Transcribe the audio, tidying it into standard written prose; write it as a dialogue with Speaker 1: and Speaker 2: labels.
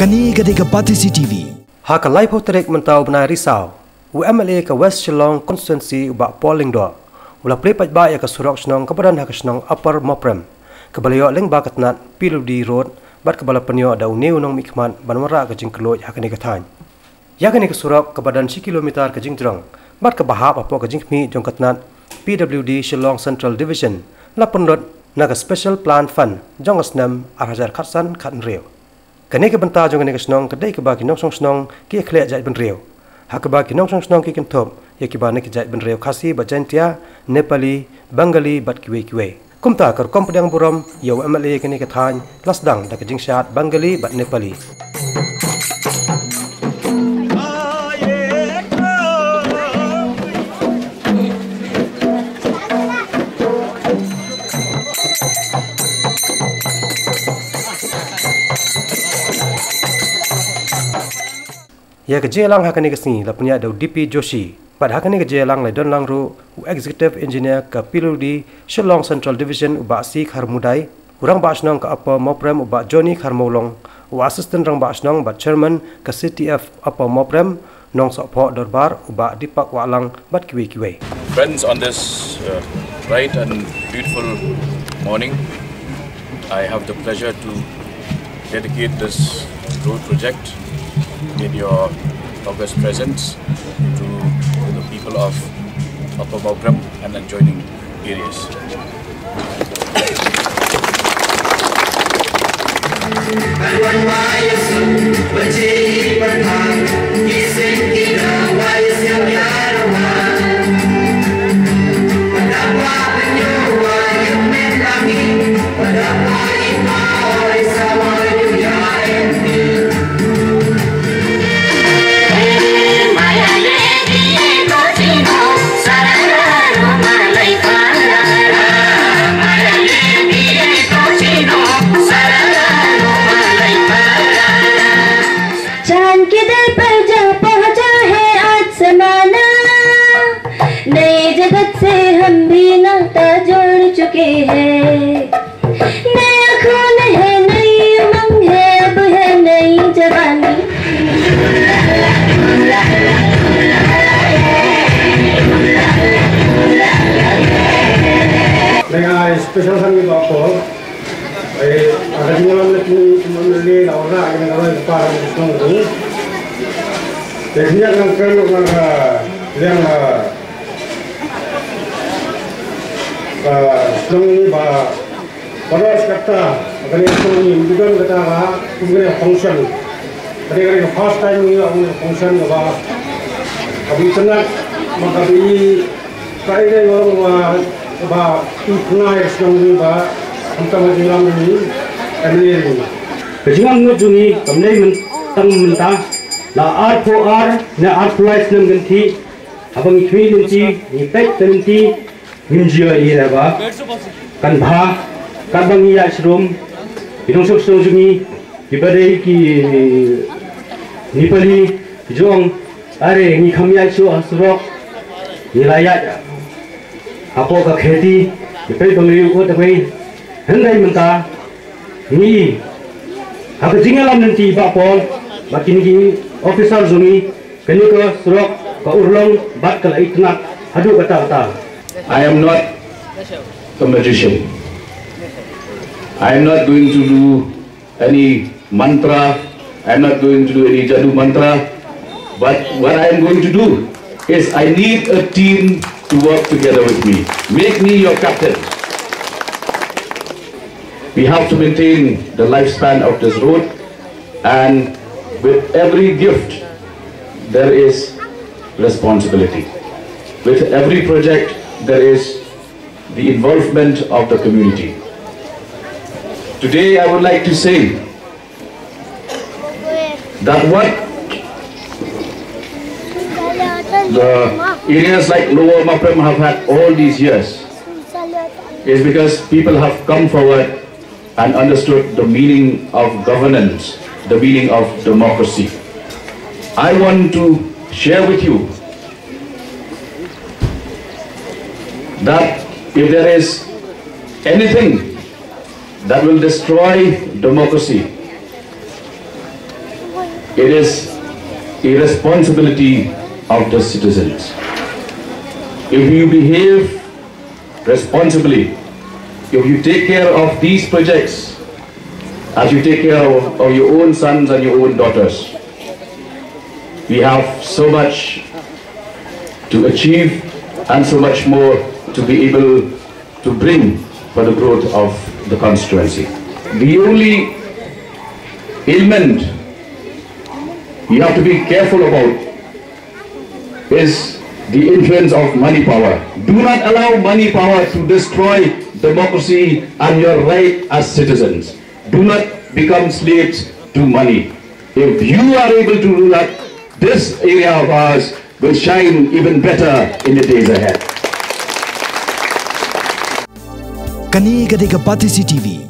Speaker 1: Kani Gadega Pati CTV.
Speaker 2: Hak live hotrek mentau benai risau. UMLA ke West Shillong constituency ubak polling do. Ulah plepat ba ya ke surok senong kebadan hak senong Upper Moprem. Kebalio leng ba katnat PWD road bat kebala penyo da uneu nong mikman banwara ke jingkeloj hak ni kathan. Ya kani ke surok kebadan 1 kilometer ke jingtrong bat ke bahap apo ke jingmi jong katnat PWD Shillong Central Division la penrot na ke special plan fund jong asnam arhajar khatsan khat rew. Kani ke benta jong ni ke senong kedai ke ba ki nong song senong ki khlek jai ben rew. Hak ba ki nong song senong ki kentop ya ki ba ne ki jai ben rew khasi ba jantia Nepali Bengali bat kiwe kumta kar kom pedang buram ya UMLA kani ke than lasdang da ke jingshat Bengali bat Nepali. Ya kejelang hakani kesini la punya ada DP Joshi. Pada hakani kejelang la don langru executive engineer ke PWD Shillong Central Division ubak si Kharmudai, urang ba asnong ke Upper Moprem ubak Johnny Kharmolong, wa assistant rang ba asnong ba chairman ke CTF Upper Moprem nong sokpo dorbar ubak Dipak Walang bat kiwe.
Speaker 3: Friends, on this bright and beautiful morning, I have the pleasure to dedicate this road project in your august presence to the people of Upper Moprem and adjoining areas.
Speaker 4: Special kami bawa, ada malam ni membeli orang yang kalau parang semua tu, jadi yang kalau yang semua ni pada kata, kalau semua ni bukan kata kemudian function, kalau first time ni function kami tenang, maka ini saya orang ba tunai senang ba antara jilang ini ini jilang ngujungi kamnei mentang mentah la R4R na R4S nam ganti abang ikhui nanti ipek nanti minjia ira ba kan bha kan bangi ya shrum idong sok jungi ibadai ki Nepali jong are ni khamya chu asrok nilaya apa ka खेती pe bangri ko ta kai hendai menta ni ha jingalam nanti ba pol bakin gi officer zumi kani ko surok ka urlong bat kala itnak hadu kata
Speaker 3: I am not a magician. I am not going to do any mantra. I am not going to do any jadu mantra. But what I am going to do is I need a team to work together with me. Make me your captain. We have to maintain the lifespan of this road, and with every gift there is responsibility. With every project there is the involvement of the community. Today I would like to say that what the areas like Lower Moprem have had all these years is because people have come forward and understood the meaning of governance, the meaning of democracy. I want to share with you that if there is anything that will destroy democracy, it is a responsibility of the citizens. If you behave responsibly, if you take care of these projects as you take care of your own sons and your own daughters, we have so much to achieve and so much more to be able to bring for the growth of the constituency. The only ailment you have to be careful about is the influence of money power. Do not allow money power to destroy democracy and your right as citizens. Do not become slaves to money. If you are able to do that, this area of ours will shine even better in the days ahead.
Speaker 1: Kani Gadega Pati CTV.